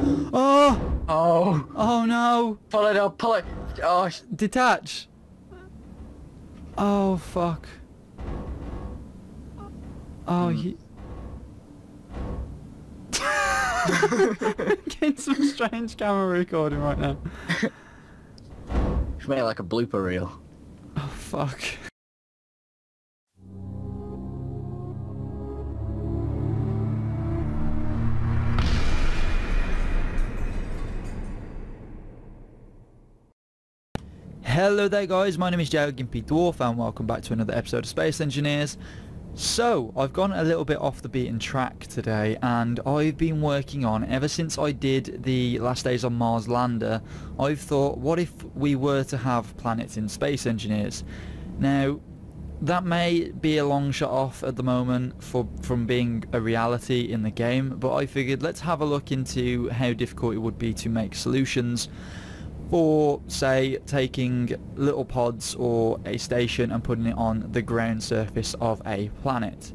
Oh! Oh! Oh no! Pull it up, pull it! Oh, Detach! Oh fuck. Oh, he... Getting some strange camera recording right now. should make like a blooper reel. Oh fuck. Hello there guys, my name is Joe Gimpy Dwarf and welcome back to another episode of Space Engineers. So, I've gone a little bit off the beaten track today and I've been working on, ever since I did the Last Days on Mars lander, I've thought, what if we were to have planets in Space Engineers? Now, that may be a long shot off at the moment from being a reality in the game, but I figured let's have a look into how difficult it would be to make solutions for, say, taking little pods or a station and putting it on the ground surface of a planet.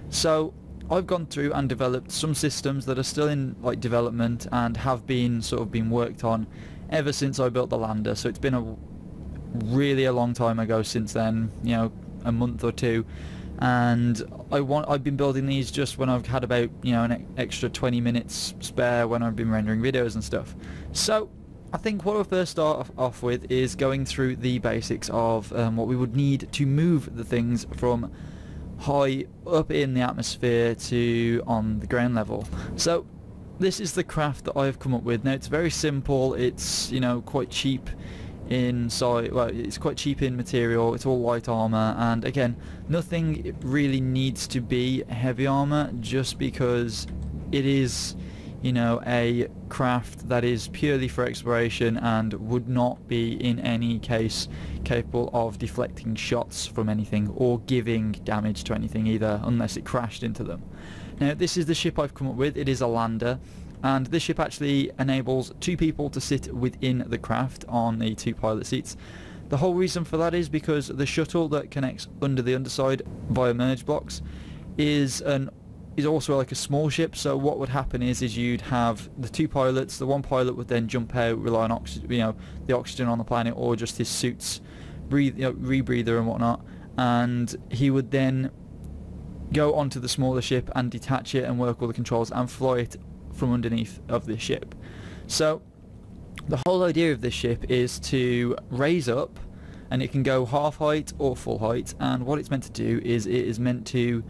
So I've gone through and developed some systems that are still in development and have been worked on ever since I built the lander. So it's been really a long time ago since then, you know, a month or two, and I've been building these just when I've had about, you know, an extra 20 minutes spare when I've been rendering videos and stuff. So I think what we'll first start off with is going through the basics of what we would need to move the things from high up in the atmosphere to on the ground level. So this is the craft that I've come up with. Now it's very simple, it's, you know, quite cheap in size, well, it's quite cheap in material, it's all light armor, and again, nothing really needs to be heavy armor just because it is, you know, a craft that is purely for exploration and would not be in any case capable of deflecting shots from anything or giving damage to anything either, unless it crashed into them. Now this is the ship I've come up with. It is a lander, and this ship actually enables 2 people to sit within the craft on the 2 pilot seats. The whole reason for that is because the shuttle that connects under the underside via merge blocks is also like a small ship. So what would happen is you'd have the 2 pilots. The one pilot would then jump out, rely on oxygen, you know, the oxygen on the planet, or just his suits, rebreather and whatnot, and he would then go onto the smaller ship and detach it and work all the controls and fly it from underneath of the ship. So the whole idea of this ship is to raise up, and it can go half height or full height, and what it's meant to do is it is meant to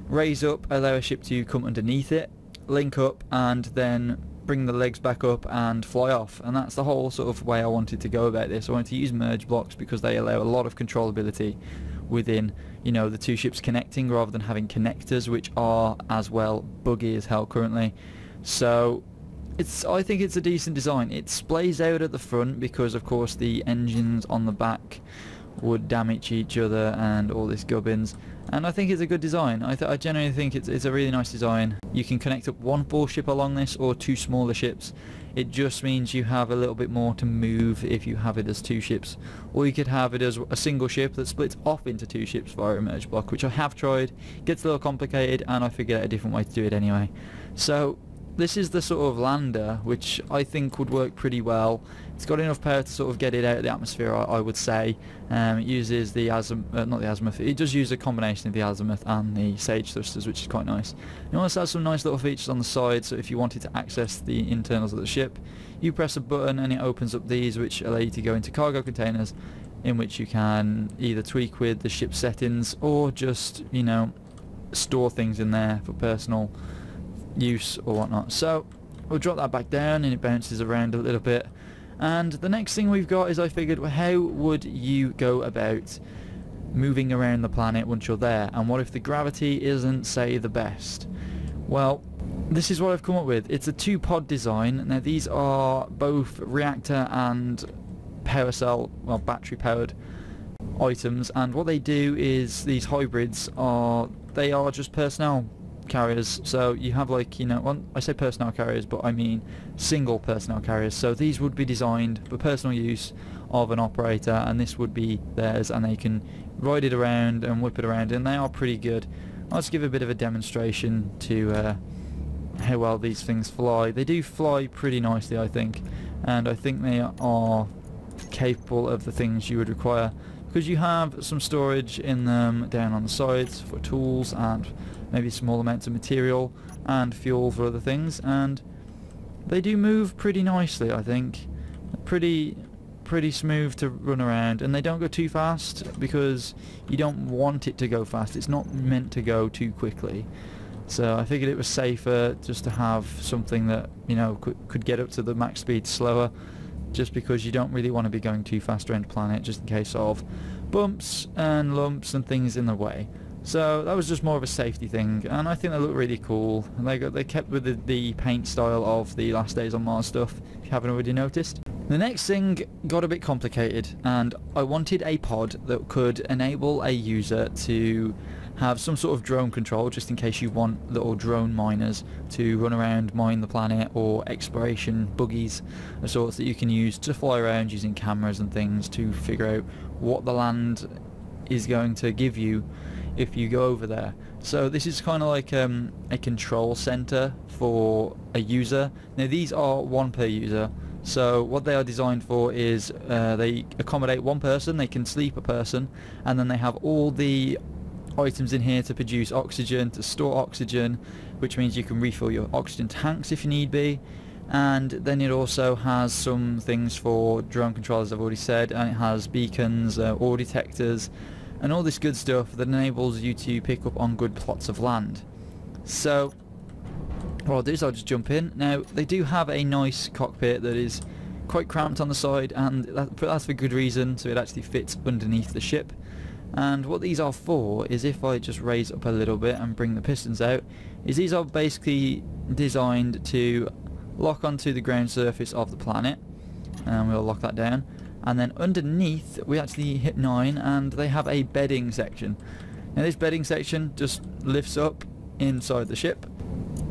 raise up, allow a ship to come underneath it, link up, and then bring the legs back up and fly off. And that's the whole sort of way I wanted to go about this. I wanted to use merge blocks because they allow a lot of controllability within, you know, the 2 ships connecting, rather than having connectors, which are as well buggy as hell currently. So I think it's a decent design. It splays out at the front because of course the engines on the back would damage each other and all this gubbins, and I think it's a good design. I generally think it's a really nice design. You can connect up 1 full ship along this or 2 smaller ships. It just means you have a little bit more to move if you have it as 2 ships, or you could have it as a single ship that splits off into 2 ships via a merge block, which I have tried. Gets a little complicated, and I figured out a different way to do it anyway. So this is the sort of lander which I think would work pretty well. It's got enough power to sort of get it out of the atmosphere, I would say. It uses the not the azimuth, it does use a combination of the azimuth and the sage thrusters, which is quite nice. It also has some nice little features on the side, so if you wanted to access the internals of the ship, you press a button and it opens up these, which allow you to go into cargo containers, in which you can either tweak with the ship settings or just, you know, store things in there for personal use or whatnot. So we'll drop that back down and it bounces around a little bit. And the next thing we've got is, I figured, well, how would you go about moving around the planet once you're there, and what if the gravity isn't, say, the best? Well, this is what I've come up with. It's a 2-pod design. Now these are both reactor and power cell, well, battery powered items, and what they do is these hybrids are just personnel carriers. So you have, like, you know, well, I say personnel carriers, but I mean single personnel carriers. So these would be designed for personal use of an operator, and this would be theirs, and they can ride it around and whip it around, and they are pretty good. Let's give a bit of a demonstration to how well these things fly. They do fly pretty nicely, I think, and I think they are capable of the things you would require, because you have some storage in them down on the sides for tools and maybe small amounts of material and fuel for other things, and they do move pretty nicely, I think. Pretty smooth to run around, and they don't go too fast because you don't want it to go fast. It's not meant to go too quickly. So I figured it was safer just to have something that, you know, could get up to the max speed slower, just because you don't really want to be going too fast around the planet just in case of bumps and lumps and things in the way. So that was just more of a safety thing, and I think they look really cool. And they kept with the paint style of the Last Days on Mars stuff, if you haven't already noticed. The next thing got a bit complicated, and I wanted a pod that could enable a user to have some sort of drone control, just in case you want little drone miners to run around, mine the planet, or exploration buggies of sorts that you can use to fly around using cameras and things to figure out what the land is going to give you if you go over there. So this is kind of like a control center for a user. Now these are one per user, so what they are designed for is they accommodate one person, they can sleep a person, and then they have all the items in here to produce oxygen, to store oxygen, which means you can refill your oxygen tanks if you need be. And then it also has some things for drone control, as I've already said, and it has beacons, ore detectors, and all this good stuff that enables you to pick up on good plots of land. So what I'll do is I'll just jump in. Now they do have a nice cockpit that is quite cramped on the side, and that's for good reason, so it actually fits underneath the ship. And what these are for is, if I just raise up a little bit and bring the pistons out, is these are basically designed to lock onto the ground surface of the planet, and we'll lock that down. And then underneath we actually hit 9, and they have a bedding section. Now this bedding section just lifts up inside the ship,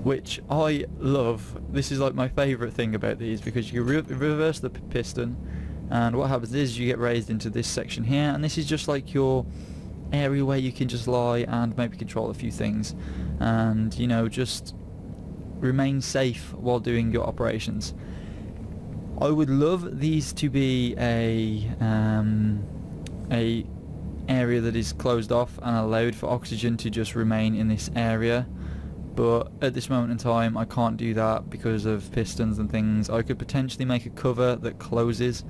which I love. This is like my favourite thing about these, because you reverse the piston, and what happens is you get raised into this section here, and this is just like your area where you can just lie and maybe control a few things, and, you know, just remain safe while doing your operations. I would love these to be a area that is closed off and allowed for oxygen to just remain in this area, but at this moment in time I can't do that because of pistons and things. I could potentially make a cover that closes,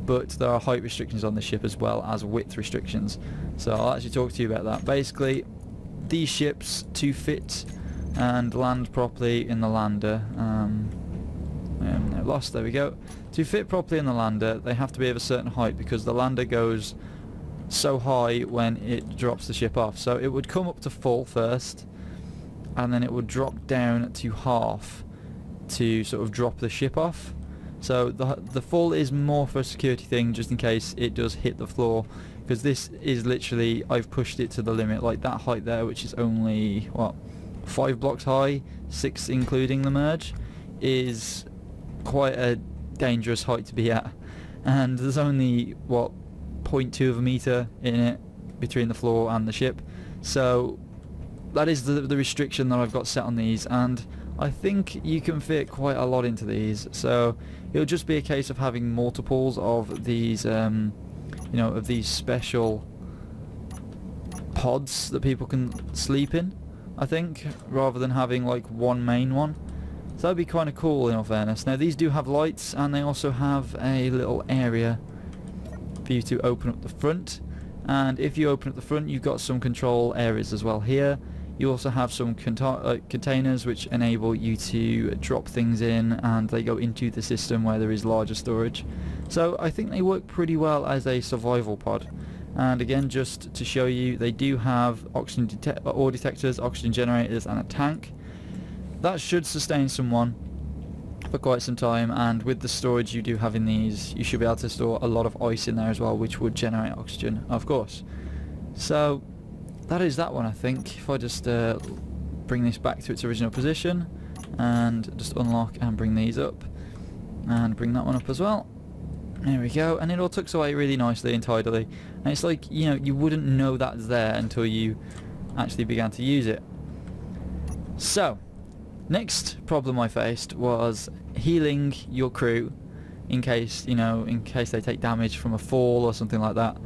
but there are height restrictions on the ship as well as width restrictions, so I'll actually talk to you about that. Basically, these ships, to fit and land properly in the lander, lost, there we go. To fit properly in the lander, they have to be of a certain height, because the lander goes so high when it drops the ship off. So it would come up to full first, and then it would drop down to half to sort of drop the ship off. So the full is more for a security thing, just in case it does hit the floor, because this is literally, I've pushed it to the limit. Like that height there, which is only, what, 5 blocks high, 6 including the merge, is quite a dangerous height to be at, and there's only, what, 0.2 of a meter in it between the floor and the ship. So that is the restriction that I've got set on these, and I think you can fit quite a lot into these, so it'll just be a case of having multiples of these you know, of these special pods that people can sleep in, I think, rather than having like one main one. So that'd be kind of cool, in all fairness. Now these do have lights, and they also have a little area for you to open up the front, and if you open up the front you've got some control areas as well here. You also have some containers which enable you to drop things in, and they go into the system where there is larger storage. So I think they work pretty well as a survival pod. And again, just to show you, they do have oxygen ore detectors, oxygen generators, and a tank. That should sustain someone for quite some time, and with the storage you do have in these, you should be able to store a lot of ice in there as well, which would generate oxygen, of course. So that is that one, I think. If I just bring this back to its original position, and just unlock and bring these up, and bring that one up as well. There we go, and it all tucks away really nicely and tidily, and it's like, you know, you wouldn't know that's there until you actually began to use it. So Next problem I faced was healing your crew in case, in case they take damage from a fall or something like that,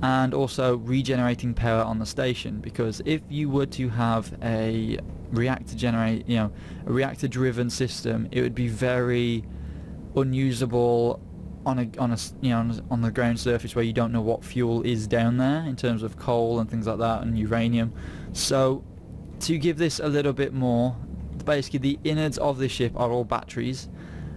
and also regenerating power on the station, because if you were to have a reactor driven system, it would be very unusable on the ground surface where you don't know what fuel is down there in terms of coal and things like that and uranium. So to give this a little bit more, basically the innards of this ship are all batteries,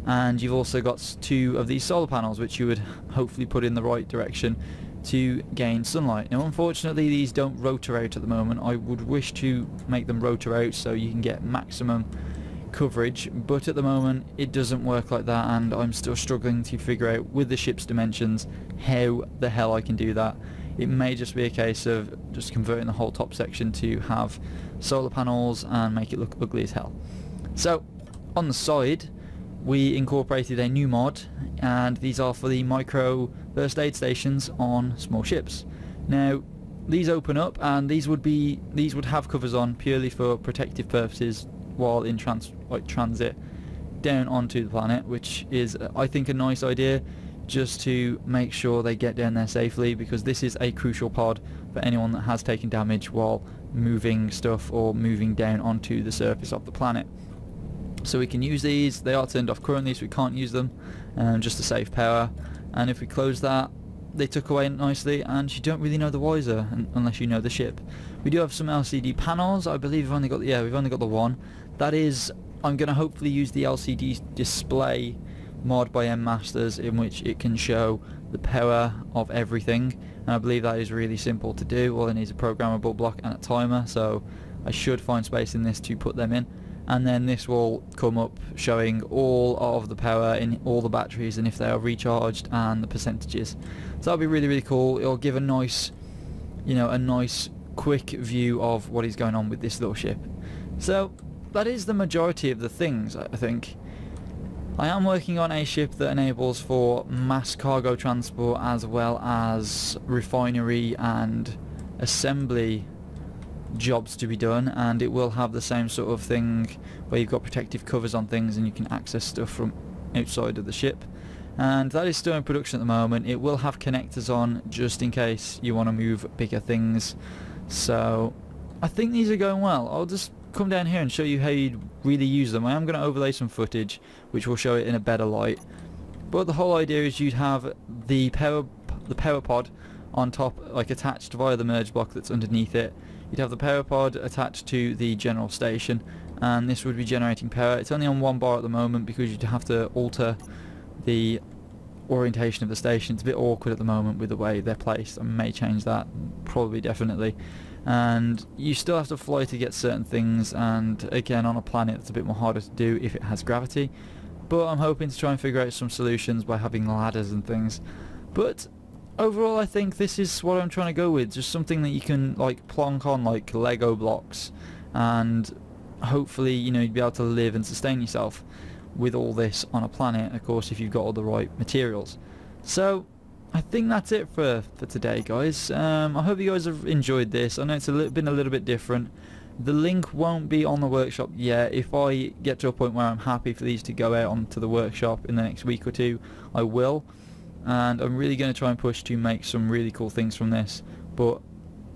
and you've also got 2 of these solar panels which you would hopefully put in the right direction to gain sunlight. Now unfortunately these don't rotor out at the moment. I would wish to make them rotor out so you can get maximum coverage, but at the moment it doesn't work like that, and I'm still struggling to figure out with the ship's dimensions how the hell I can do that. It may just be a case of just converting the whole top section to have solar panels and make it look ugly as hell. So on the side we incorporated a new mod, and these are for the micro first aid stations on small ships. Now these open up, and these would have covers on purely for protective purposes while in transit down onto the planet, which is I think a nice idea, just to make sure they get down there safely, because this is a crucial pod for anyone that has taken damage while moving stuff or moving down onto the surface of the planet. So we can use these. They are turned off currently, so we can't use them, just to save power. And if we close that, they took away nicely, and you don't really know the wiser unless you know the ship. We do have some LCD panels. I believe we've only got the one. That is, I'm going to hopefully use the LCD display mod by M Masters, in which it can show the power of everything, and I believe that is really simple to do. All it needs is a programmable block and a timer, so I should find space in this to put them in, and then this will come up showing all of the power in all the batteries and if they are recharged and the percentages. So that'll be really, really cool. It'll give a nice quick view of what is going on with this little ship. So that is the majority of the things, I think. I am working on a ship that enables for mass cargo transport as well as refinery and assembly jobs to be done, and it will have the same sort of thing where you've got protective covers on things and you can access stuff from outside of the ship. And that is still in production at the moment. It will have connectors on just in case you want to move bigger things. So I think these are going well. I'll just come down here and show you how you'd really use them. I am going to overlay some footage which will show it in a better light, but the whole idea is you'd have the power pod on top, like attached via the merge block that's underneath it. You'd have the power pod attached to the general station, and this would be generating power. It's only on 1 bar at the moment because you'd have to alter the orientation of the station. It's a bit awkward at the moment with the way they're placed. I may change that, probably, definitely. And you still have to fly to get certain things, and again on a planet it's a bit more harder to do if it has gravity, but I'm hoping to try and figure out some solutions by having ladders and things. But overall I think this is what I'm trying to go with, just something that you can like plonk on like Lego blocks, and hopefully you'd be able to live and sustain yourself with all this on a planet, of course if you've got all the right materials. So I think that's it for today, guys. I hope you guys have enjoyed this. I know it's been a little bit different. The link won't be on the workshop yet. If I get to a point where I'm happy for these to go out onto the workshop in the next week or two, I will. And I'm really going to try and push to make some really cool things from this. But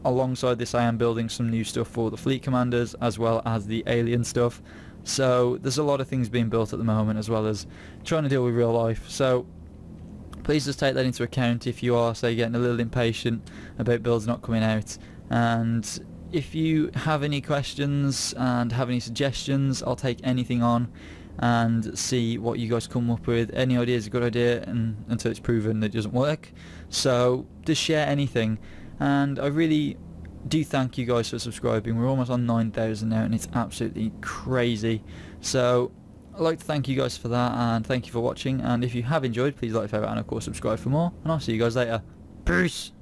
alongside this I am building some new stuff for the fleet commanders as well as the alien stuff. So there's a lot of things being built at the moment, as well as trying to deal with real life. So please just take that into account if you are, say, getting a little impatient about builds not coming out. And if you have any questions and have any suggestions, I'll take anything on and see what you guys come up with. Any idea is a good idea, and until it's proven that it doesn't work. So just share anything. And I really do thank you guys for subscribing. We're almost on 9,000 now, and it's absolutely crazy. So I'd like to thank you guys for that, and thank you for watching. And if you have enjoyed, please like, favorite, and of course subscribe for more, and I'll see you guys later. Peace.